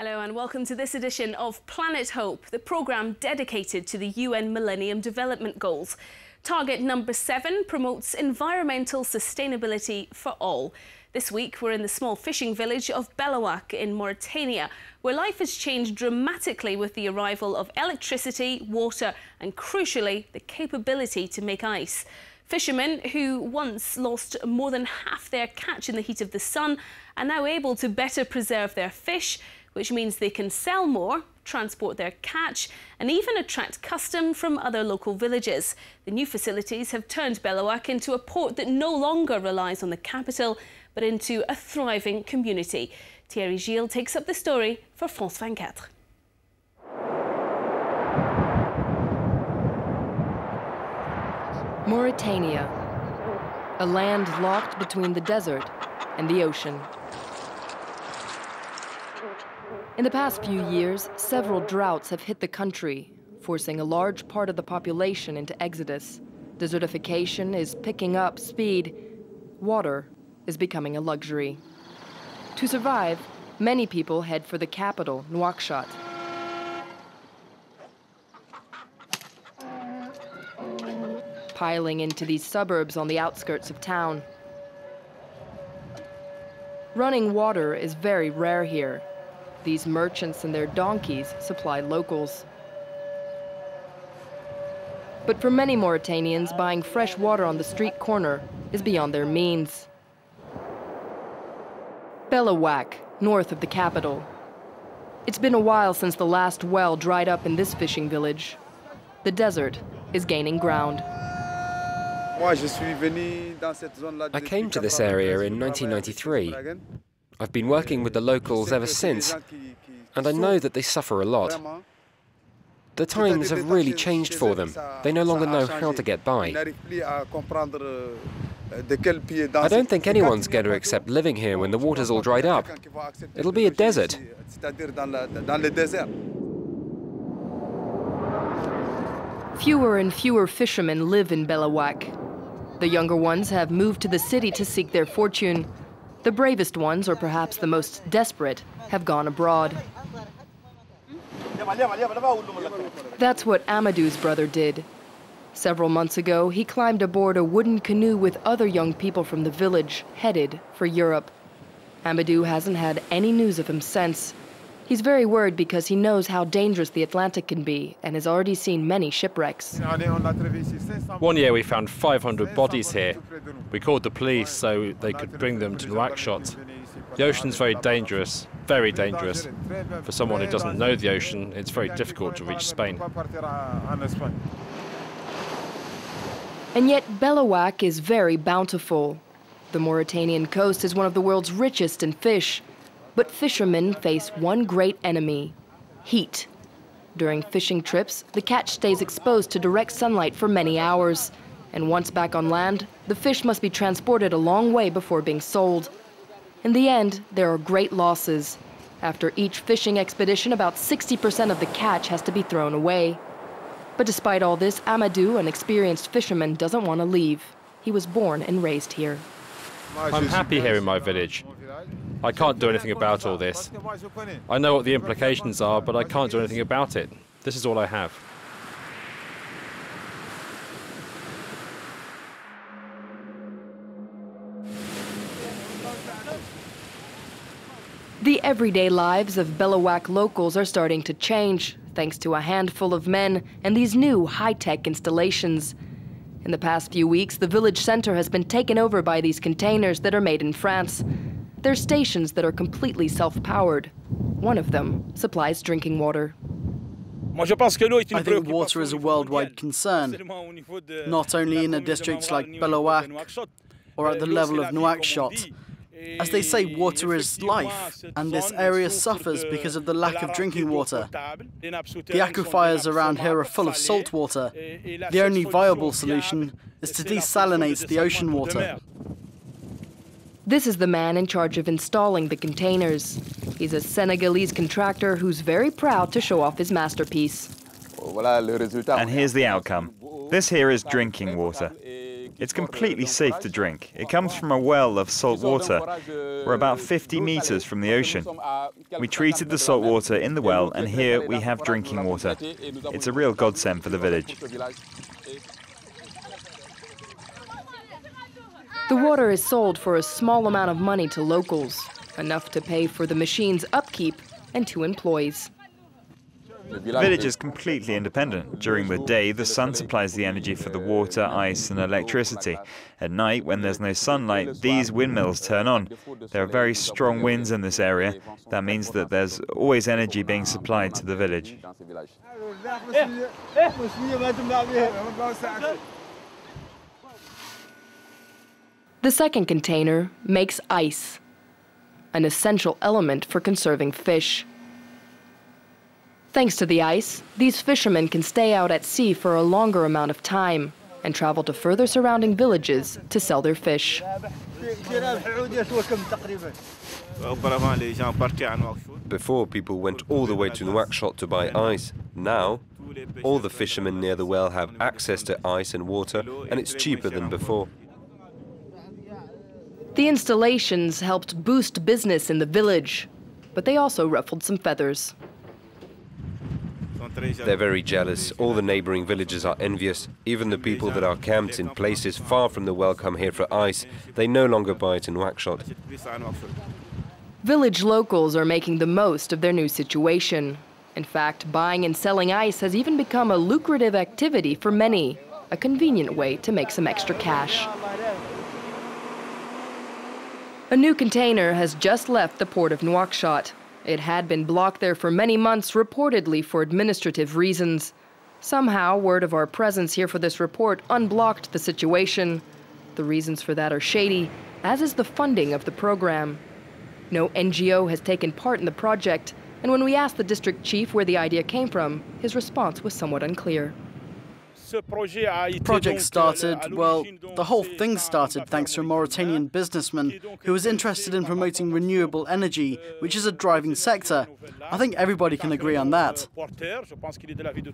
Hello and welcome to this edition of Planet Hope, the programme dedicated to the UN Millennium Development Goals. Target number 7 promotes environmental sustainability for all. This week we're in the small fishing village of Belawak in Mauritania, where life has changed dramatically with the arrival of electricity, water and, crucially, the capability to make ice. Fishermen who once lost more than half their catch in the heat of the sun are now able to better preserve their fish, which means they can sell more, transport their catch and even attract custom from other local villages. The new facilities have turned Belawak into a port that no longer relies on the capital, but into a thriving community. Thierry Gilles takes up the story for France 24. Mauritania, a land locked between the desert and the ocean. In the past few years, several droughts have hit the country, forcing a large part of the population into exodus. Desertification is picking up speed. Water is becoming a luxury. To survive, many people head for the capital, Nouakchott. Piling into these suburbs on the outskirts of town. Running water is very rare here. These merchants and their donkeys supply locals. But for many Mauritanians, buying fresh water on the street corner is beyond their means. Belawak, north of the capital. It's been a while since the last well dried up in this fishing village. The desert is gaining ground. I came to this area in 1993. I've been working with the locals ever since, and I know that they suffer a lot. The times have really changed for them. They no longer know how to get by. I don't think anyone's going to accept living here when the water's all dried up. It'll be a desert. Fewer and fewer fishermen live in Belawak. The younger ones have moved to the city to seek their fortune. The bravest ones, or perhaps the most desperate, have gone abroad. That's what Amadou's brother did. Several months ago, he climbed aboard a wooden canoe with other young people from the village, headed for Europe. Amadou hasn't had any news of him since. He's very worried because he knows how dangerous the Atlantic can be and has already seen many shipwrecks. One year we found 500 bodies here. We called the police so they could bring them to Nouakchott. The ocean's very dangerous. For someone who doesn't know the ocean, it's very difficult to reach Spain. And yet Belawak is very bountiful. The Mauritanian coast is one of the world's richest in fish. But fishermen face one great enemy: heat. During fishing trips, the catch stays exposed to direct sunlight for many hours. And once back on land, the fish must be transported a long way before being sold. In the end, there are great losses. After each fishing expedition, about 60% of the catch has to be thrown away. But despite all this, Amadou, an experienced fisherman, doesn't want to leave. He was born and raised here. I'm happy here in my village. I can't do anything about all this. I know what the implications are, but I can't do anything about it. This is all I have. The everyday lives of Belawak locals are starting to change, thanks to a handful of men and these new high-tech installations. In the past few weeks, the village center has been taken over by these containers that are made in France. They're stations that are completely self-powered. One of them supplies drinking water. I think water is a worldwide concern, not only in a district like Belawak or at the level of Nouakchott. As they say, water is life, and this area suffers because of the lack of drinking water. The aquifers around here are full of salt water. The only viable solution is to desalinate the ocean water. This is the man in charge of installing the containers. He's a Senegalese contractor who's very proud to show off his masterpiece. And here's the outcome. This here is drinking water. It's completely safe to drink. It comes from a well of salt water. We're about 50 meters from the ocean. We treated the salt water in the well, and here we have drinking water. It's a real godsend for the village. The water is sold for a small amount of money to locals, enough to pay for the machine's upkeep and 2 employees. The village is completely independent. During the day, the sun supplies the energy for the water, ice and electricity. At night, when there's no sunlight, these windmills turn on. There are very strong winds in this area. That means that there's always energy being supplied to the village. The second container makes ice, an essential element for conserving fish. Thanks to the ice, these fishermen can stay out at sea for a longer amount of time and travel to further surrounding villages to sell their fish. Before, people went all the way to Nouakchott to buy ice. Now, all the fishermen near the well have access to ice and water, and it's cheaper than before. The installations helped boost business in the village, but they also ruffled some feathers. They're very jealous. All the neighboring villages are envious. Even the people that are camped in places far from the well come here for ice. They no longer buy it in Nouakchott. Village locals are making the most of their new situation. In fact, buying and selling ice has even become a lucrative activity for many, a convenient way to make some extra cash. A new container has just left the port of Nouakchott. It had been blocked there for many months, reportedly for administrative reasons. Somehow, word of our presence here for this report unblocked the situation. The reasons for that are shady, as is the funding of the program. No NGO has taken part in the project, and when we asked the district chief where the idea came from, his response was somewhat unclear. The project started, well, the whole thing started thanks to a Mauritanian businessman who was interested in promoting renewable energy, which is a driving sector. I think everybody can agree on that.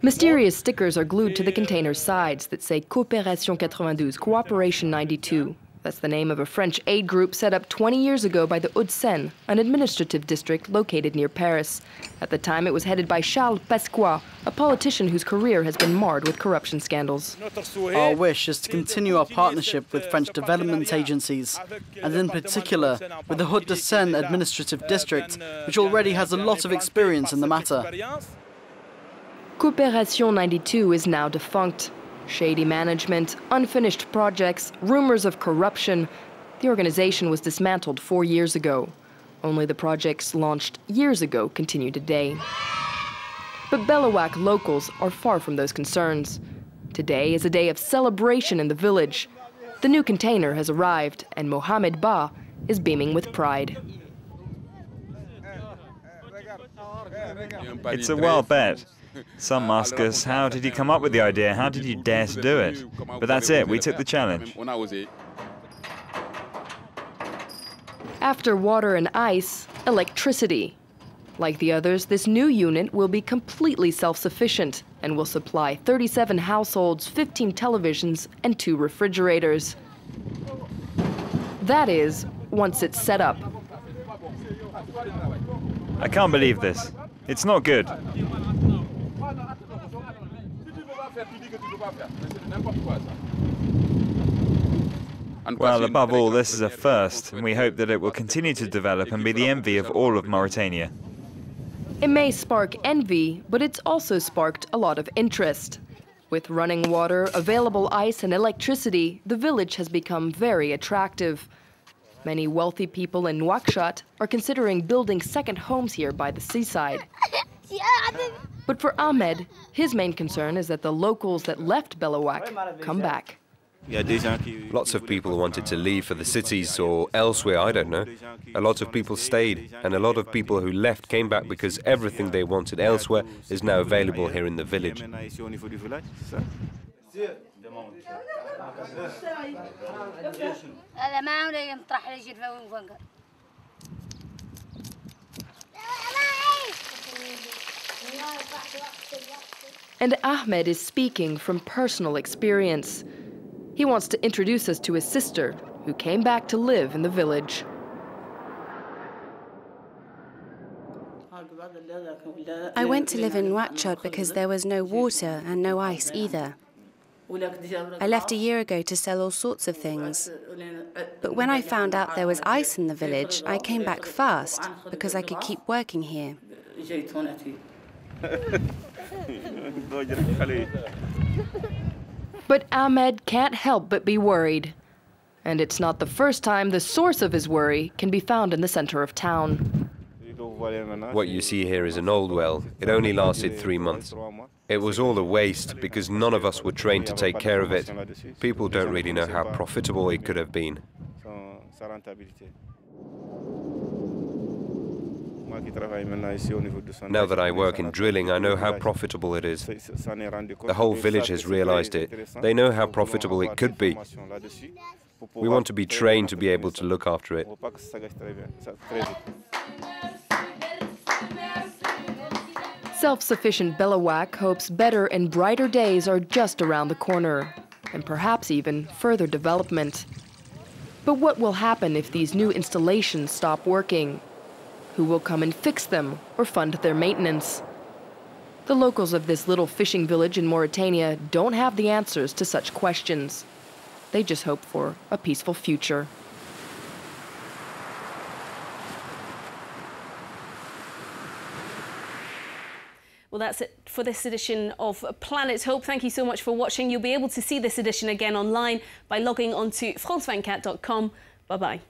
Mysterious stickers are glued to the container's sides that say Coopération 92, Cooperation 92. That's the name of a French aid group set up 20 years ago by the Hauts-de-Seine, an administrative district located near Paris. At the time, it was headed by Charles Pasqua, a politician whose career has been marred with corruption scandals. Our wish is to continue our partnership with French development agencies, and in particular with the Hauts-de-Seine administrative district, which already has a lot of experience in the matter. Coopération 92 is now defunct. Shady management, unfinished projects, rumors of corruption. The organization was dismantled 4 years ago. Only the projects launched years ago continue today. But Belouac locals are far from those concerns. Today is a day of celebration in the village. The new container has arrived, and Mohamed Ba is beaming with pride. It's a wild bet. Some ask us, how did you come up with the idea? How did you dare to do it? But that's it, we took the challenge. After water and ice, electricity. Like the others, this new unit will be completely self-sufficient and will supply 37 households, 15 televisions, and 2 refrigerators. That is, once it's set up. I can't believe this. It's not good. Well, above all, this is a first, and we hope that it will continue to develop and be the envy of all of Mauritania. It may spark envy, but it's also sparked a lot of interest. With running water, available ice and electricity, the village has become very attractive. Many wealthy people in Nouakchott are considering building second homes here by the seaside. But for Ahmed, his main concern is that the locals that left Belouac come back. Lots of people wanted to leave for the cities or elsewhere, I don't know. A lot of people stayed, and a lot of people who left came back because everything they wanted elsewhere is now available here in the village. And Ahmed is speaking from personal experience. He wants to introduce us to his sister, who came back to live in the village. I went to live in Nouakchott because there was no water and no ice either. I left a year ago to sell all sorts of things. But when I found out there was ice in the village, I came back fast because I could keep working here. But Ahmed can't help but be worried. And it's not the first time the source of his worry can be found in the center of town. What you see here is an old well. It only lasted 3 months. It was all a waste because none of us were trained to take care of it. People don't really know how profitable it could have been. Now that I work in drilling, I know how profitable it is. The whole village has realized it. They know how profitable it could be. We want to be trained to be able to look after it. Self-sufficient Belawak hopes better and brighter days are just around the corner, and perhaps even further development. But what will happen if these new installations stop working? Who will come and fix them or fund their maintenance? The locals of this little fishing village in Mauritania don't have the answers to such questions. They just hope for a peaceful future. Well, that's it for this edition of Planet Hope. Thank you so much for watching. You'll be able to see this edition again online by logging on to france24.com. Bye-bye.